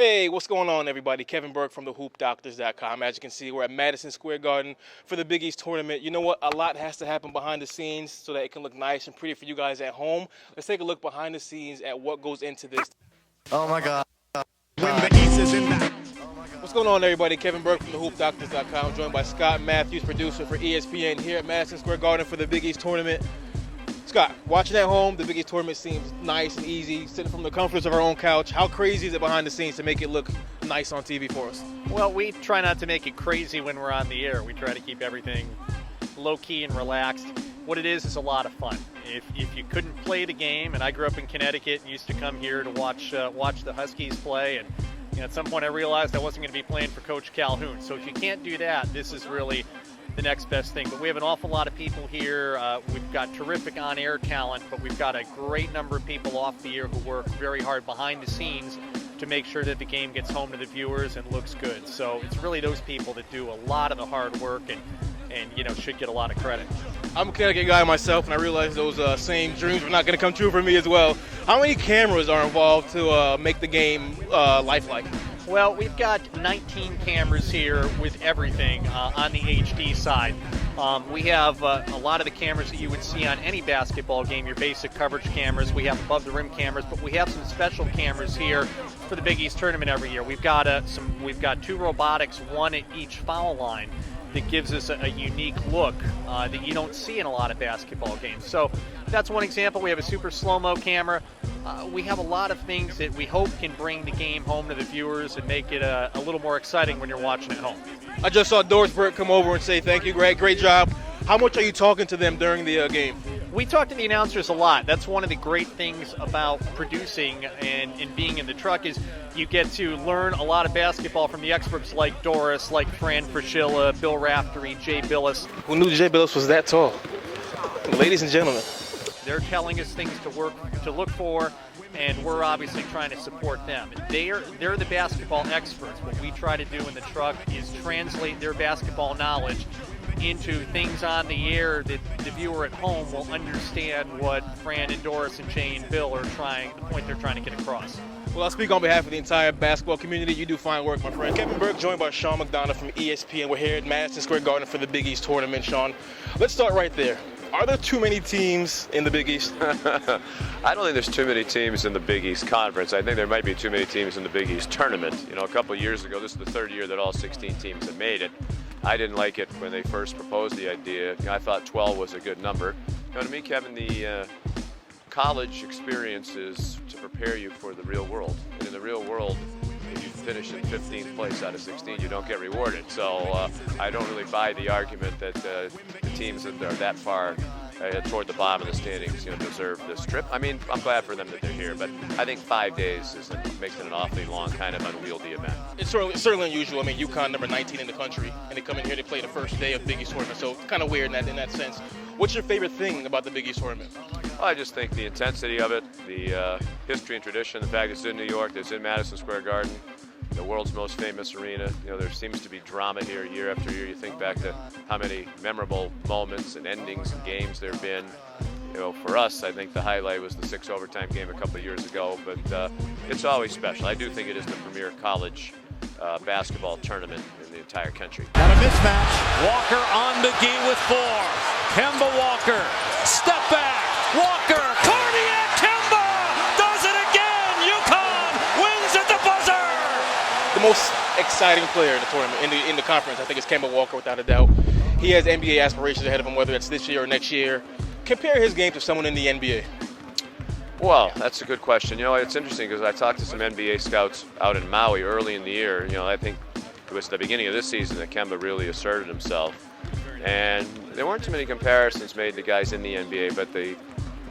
Hey, what's going on, everybody? Kevin Burke from thehoopdoctors.com. As you can see, we're at Madison Square Garden for the Big East tournament. You know what? A lot has to happen behind the scenes so that it can look nice and pretty for you guys at home. Let's take a look behind the scenes at what goes into this. Oh my God. When the East is in that. What's going on, everybody? Kevin Burke from thehoopdoctors.com, joined by Scott Matthews, producer for ESPN, here at Madison Square Garden for the Big East tournament. Scott, watching at home, the Big East tournament seems nice and easy, sitting from the comforts of our own couch. How crazy is it behind the scenes to make it look nice on TV for us? Well, we try not to make it crazy when we're on the air. We try to keep everything low-key and relaxed. What it is a lot of fun. If you couldn't play the game, and I grew up in Connecticut and used to come here to watch the Huskies play, and at some point I realized I wasn't going to be playing for Coach Calhoun. So if you can't do that, this is really the next best thing. But we have an awful lot of people here. We've got terrific on-air talent, but we've got a great number of people off the air who work very hard behind the scenes to make sure that the game gets home to the viewers and looks good. So it's really those people that do a lot of the hard work and should get a lot of credit. I'm a Connecticut guy myself, and I realize those same dreams were not going to come true for me as well. How many cameras are involved to make the game lifelike? Well, we've got 19 cameras here with everything on the HD side. We have a lot of the cameras that you would see on any basketball game, your basic coverage cameras. We have above-the-rim cameras, but we have some special cameras here for the Big East tournament every year. We've got two robotics, one at each foul line, that gives us a unique look that you don't see in a lot of basketball games. So that's one example. We have a super slow-mo camera. We have a lot of things that we hope can bring the game home to the viewers and make it a little more exciting when you're watching at home. I just saw Doris Burke come over and say, thank you, Greg, great job. How much are you talking to them during the game? We talk to the announcers a lot. That's one of the great things about producing and being in the truck is you get to learn a lot of basketball from the experts like Doris, like Fran Fraschilla, Bill Raftery, Jay Billis. Who knew Jay Billis was that tall? Ladies and gentlemen. They're telling us things to look for, and we're obviously trying to support them. They're the basketball experts. What we try to do in the truck is translate their basketball knowledge into things on the air that the viewer at home will understand what Fran and Doris and Jay and Bill are the point they're trying to get across. Well, I'll speak on behalf of the entire basketball community. You do fine work, my friend. Kevin Burke, joined by Sean McDonough from ESPN. We're here at Madison Square Garden for the Big East tournament, Sean. Let's start right there. Are there too many teams in the Big East? I don't think there's too many teams in the Big East Conference. I think there might be too many teams in the Big East Tournament. A couple of years ago, this is the third year that all 16 teams have made it. I didn't like it when they first proposed the idea. I thought 12 was a good number. To me, Kevin, the college experience is to prepare you for the real world. And in the real world, if you finish in 15th place out of 16, you don't get rewarded. So I don't really buy the argument that the teams that are that far toward the bottom of the standings deserve this trip. I mean, I'm glad for them that they're here, but I think 5 days makes it an awfully long, kind of unwieldy event. It's certainly unusual. I mean, UConn number 19 in the country, and they come in here to play the first day of Big East tournament, so it's kind of weird in that sense. What's your favorite thing about the Big East tournament? Well, I just think the intensity of it, the history and tradition, the fact it's in New York, it's in Madison Square Garden, the world's most famous arena. There seems to be drama here year after year. You think back to how many memorable moments and endings and games there have been. For us, I think the highlight was the 6 overtime game a couple of years ago, but it's always special. I do think it is the premier college basketball tournament in the entire country. Got a mismatch. Walker on McGee with 4. Kemba Walker, step back. Walker, cardiac Kemba does it again. UConn wins at the buzzer. The most exciting player in the tournament, in the conference, I think, is Kemba Walker, without a doubt. He has NBA aspirations ahead of him, whether it's this year or next year. Compare his game to someone in the NBA. Well, that's a good question. It's interesting because I talked to some NBA scouts out in Maui early in the year. I think it was the beginning of this season that Kemba really asserted himself. And there weren't too many comparisons made to guys in the NBA, but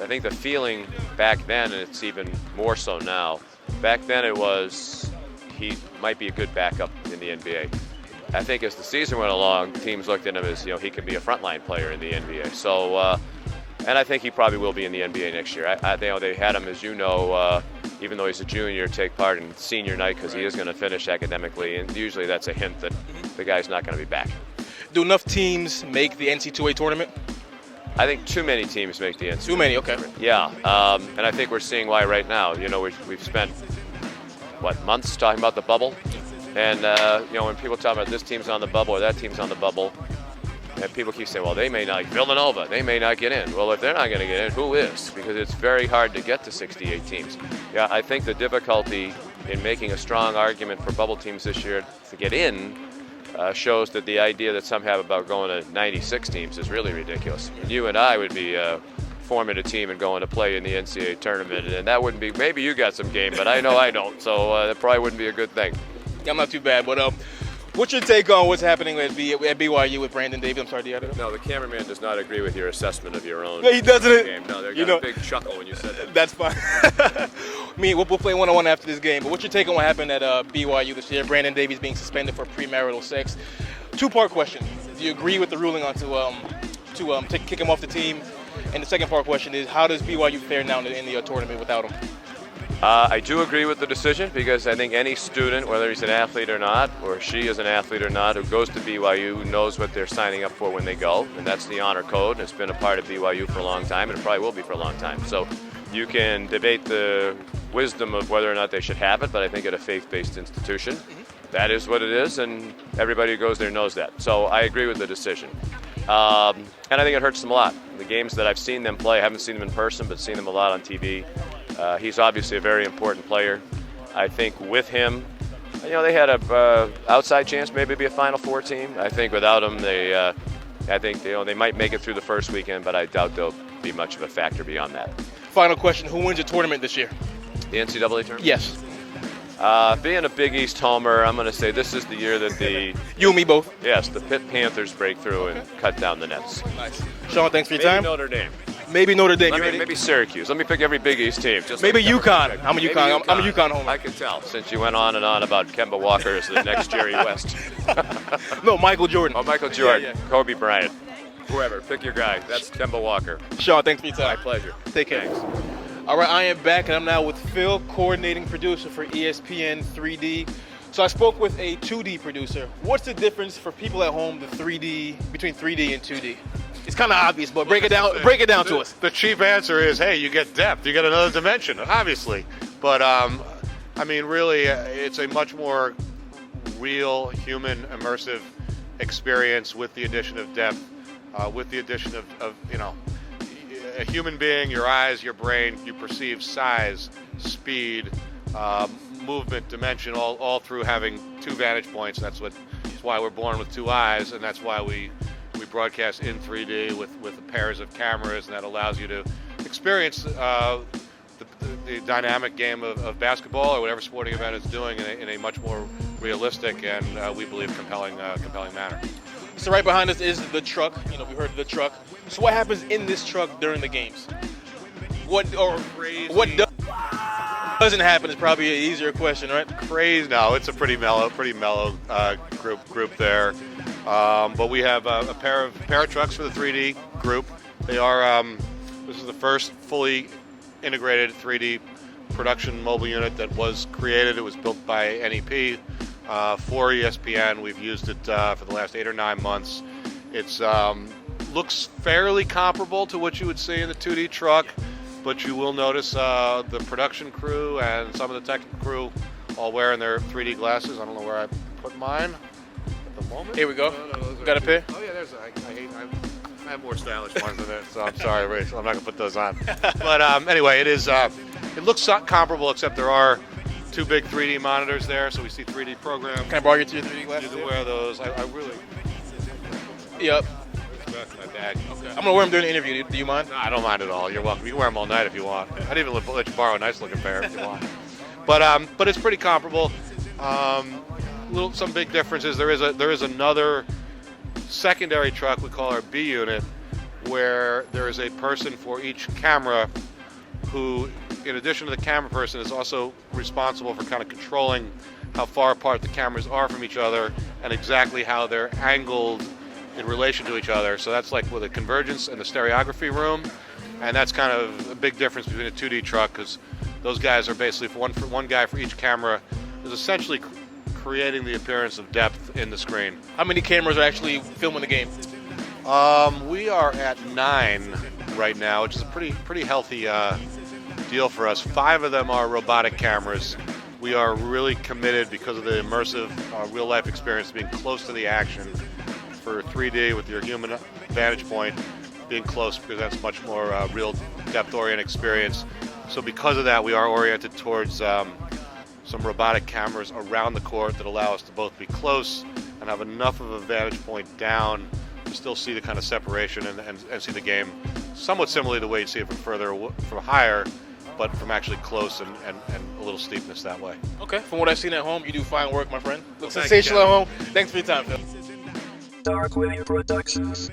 I think the feeling back then, and it's even more so now, back then it was he might be a good backup in the NBA. I think as the season went along, teams looked at him as, he could be a frontline player in the NBA. So, and I think he probably will be in the NBA next year. They had him, as even though he's a junior, take part in senior night because he is going to finish academically, and usually that's a hint that the guy's not going to be back. Do enough teams make the NC2A tournament? I think too many teams make the NCAA. Too many, okay. Yeah, and I think we're seeing why right now. We've spent months talking about the bubble. And, when people talk about this team's on the bubble or that team's on the bubble, and people keep saying, well, they may not, like Villanova, they may not get in. Well, if they're not going to get in, who is? Because it's very hard to get to 68 teams. Yeah, I think the difficulty in making a strong argument for bubble teams this year to get in shows that the idea that some have about going to 96 teams is really ridiculous. And you and I would be forming a team and going to play in the NCAA tournament, and that wouldn't be, maybe you got some game, but I know I don't, so that probably wouldn't be a good thing. Yeah, I'm not too bad, but what's your take on what's happening at BYU with Brandon Davis? I'm sorry, Diallo. No, the cameraman does not agree with your assessment of your own No, he doesn't. game. No, they got a big chuckle when you said that. That's fine. We'll play one-on-one after this game, but what's your take on what happened at BYU this year? Brandon Davis being suspended for premarital sex. Two-part question. Do you agree with the ruling on to kick him off the team? And the second part question is, how does BYU fare now in the tournament without him? I do agree with the decision because I think any student, whether he's an athlete or not, or she is an athlete or not, who goes to BYU knows what they're signing up for when they go, and that's the honor code. It's been a part of BYU for a long time, and it probably will be for a long time. So you can debate the wisdom of whether or not they should have it, but I think at a faith-based institution, that is what it is, and everybody who goes there knows that. So I agree with the decision. And I think it hurts them a lot. The games that I've seen them play, I haven't seen them in person, but seen them a lot on TV. He's obviously a very important player. I think with him, they had a outside chance maybe to be a Final Four team. I think without him, they might make it through the first weekend, but I doubt they'll be much of a factor beyond that. Final question: who wins the tournament this year? The NCAA tournament? Yes. Being a Big East homer, I'm going to say this is the year that You and me both. Yes, the Pitt Panthers break through and cut down the nets. Nice. Sean, thanks for your Maybe time. Notre Dame. Maybe Notre Dame. Maybe Syracuse. Let me pick every Big East team. Maybe UConn. I'm a UConn homer. I can tell since you went on and on about Kemba Walker as the next Jerry West. No, Michael Jordan. Oh, Michael Jordan. Yeah. Kobe Bryant. Whoever. Pick your guy. That's Kemba Walker. Sean, thanks for your time. My pleasure. Take care. Thanks. All right, I am back, and I'm now with Phil, coordinating producer for ESPN 3D. So I spoke with a 2D producer. What's the difference for people at home, between 3D and 2D? It's kind of obvious, but break it down to us. The cheap answer is, hey, you get depth, you get another dimension, obviously. But really, it's a much more real, human, immersive experience with the addition of depth, with the addition of a human being, your eyes, your brain, you perceive size, speed, movement, dimension, all through having two vantage points. That's why we're born with two eyes, and that's why we broadcast in 3D with pairs of cameras, and that allows you to experience the dynamic game of basketball or whatever sporting event it's doing in a much more realistic and we believe compelling manner. So right behind us is the truck. We heard of the truck. So what happens in this truck during the games? What doesn't happen is probably an easier question, right? Crazy. No, it's a pretty mellow group there. But we have a pair of trucks for the 3D group. They are this is the first fully integrated 3D production mobile unit that was created. It was built by NEP for ESPN. We've used it for the last 8 or 9 months. It's looks fairly comparable to what you would see in the 2D truck, but you will notice the production crew and some of the technical crew all wearing their 3D glasses. I don't know where I put mine at the moment. Here we go. No, Got a pair? Oh yeah, I have more stylish ones than this, so I'm sorry, Rachel. I'm not gonna put those on. But anyway, it is. It looks comparable, except there are two big 3D monitors there, so we see 3D programs. Can I borrow your 3D glasses? You can wear those. I really. Yep. That's my bag. Okay. I'm gonna wear them during the interview. Do you mind? No, I don't mind at all. You're welcome. You can wear them all night if you want. I'd even let you borrow a nice looking pair if you want. But it's pretty comparable. Some big differences. There is another secondary truck we call our B unit, where there is a person for each camera who, in addition to the camera person, is also responsible for kind of controlling how far apart the cameras are from each other and exactly how they're angled in relation to each other. So that's like with a convergence and the stereography room, and that's kind of a big difference between a 2D truck, because those guys are basically one guy for each camera is essentially creating the appearance of depth in the screen. How many cameras are actually filming the game? We are at 9 right now, which is a pretty healthy deal for us. 5 of them are robotic cameras, we are really committed because of the immersive real-life experience, being close to the action. For 3D with your human vantage point, being close presents much more real depth-oriented experience. So because of that, we are oriented towards some robotic cameras around the court that allow us to both be close and have enough of a vantage point down to still see the kind of separation and see the game somewhat similarly to the way you see it from higher, but from actually close and a little steepness that way. Okay. From what I've seen at home, you do fine work, my friend. Looks Thank you, sensational at home. Thanks for your time, Phil. Dark Wave Productions.